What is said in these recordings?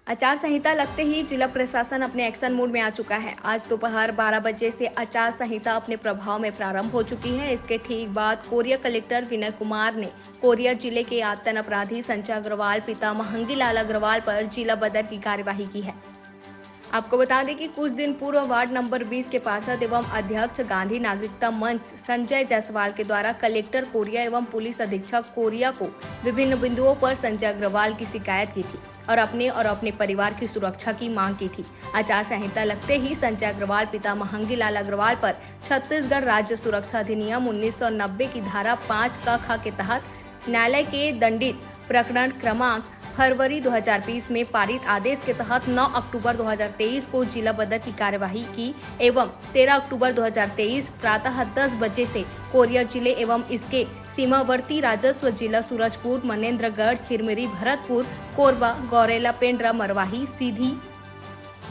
आचार संहिता लगते ही जिला प्रशासन अपने एक्शन मोड में आ चुका है। आज दोपहर 12 बजे से आचार संहिता अपने प्रभाव में प्रारंभ हो चुकी है। इसके ठीक बाद कोरिया कलेक्टर विनय कुमार ने कोरिया जिले के आतंक अपराधी संजय अग्रवाल पिता महंगीलाल अग्रवाल पर जिला बदर की कार्यवाही की है। आपको बता दें कि कुछ दिन पूर्व वार्ड नंबर 20 के पार्षद एवं अध्यक्ष गांधी नागरिकता मंच संजय जायसवाल के द्वारा कलेक्टर कोरिया एवं पुलिस अधीक्षक कोरिया को विभिन्न बिंदुओं पर संजय अग्रवाल की शिकायत की थी और अपने परिवार की सुरक्षा की मांग की थी। आचार संहिता लगते ही संजय अग्रवाल पिता महंगीलाल अग्रवाल पर छत्तीसगढ़ राज्य सुरक्षा अधिनियम 1990 की धारा 5 क के तहत न्यायालय के दंडित प्रकरण क्रमांक फरवरी 2020 में पारित आदेश के तहत 9 अक्टूबर 2023 को जिला बदर की कार्यवाही की एवं 13 अक्टूबर 2023 प्रातः 10 बजे से कोरिया जिले एवं इसके सीमावर्ती राजस्व जिला सूरजपुर, मनेन्द्रगढ़, चिरमिरी, भरतपुर, कोरबा, गौरेला, पेंड्रा, मरवाही, सीधी,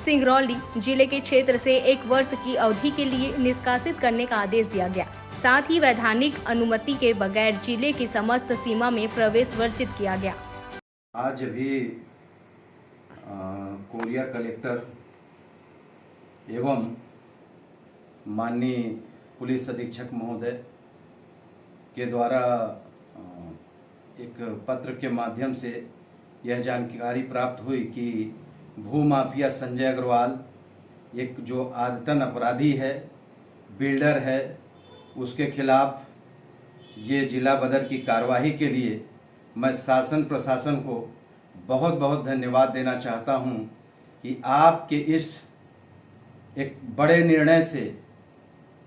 सिंगरौली जिले के क्षेत्र से 1 वर्ष की अवधि के लिए निष्कासित करने का आदेश दिया गया। साथ ही वैधानिक अनुमति के बगैर जिले की समस्त सीमा में प्रवेश वर्जित किया गया। आज अभी कोरिया कलेक्टर एवं माननीय पुलिस अधीक्षक महोदय के द्वारा एक पत्र के माध्यम से यह जानकारी प्राप्त हुई कि भूमाफिया संजय अग्रवाल एक जो आदतन अपराधी है, बिल्डर है, उसके खिलाफ ये जिला बदर की कार्यवाही के लिए मैं शासन प्रशासन को बहुत बहुत धन्यवाद देना चाहता हूं कि आपके इस एक बड़े निर्णय से,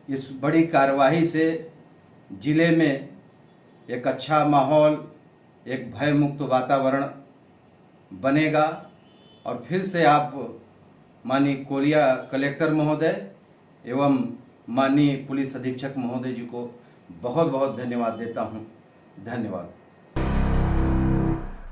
इस बड़ी कार्यवाही से जिले में एक अच्छा माहौल, एक भय मुक्त वातावरण बनेगा और फिर से आप माननीय कोरिया कलेक्टर महोदय एवं माननीय पुलिस अधीक्षक महोदय जी को बहुत बहुत धन्यवाद देता हूं। धन्यवाद।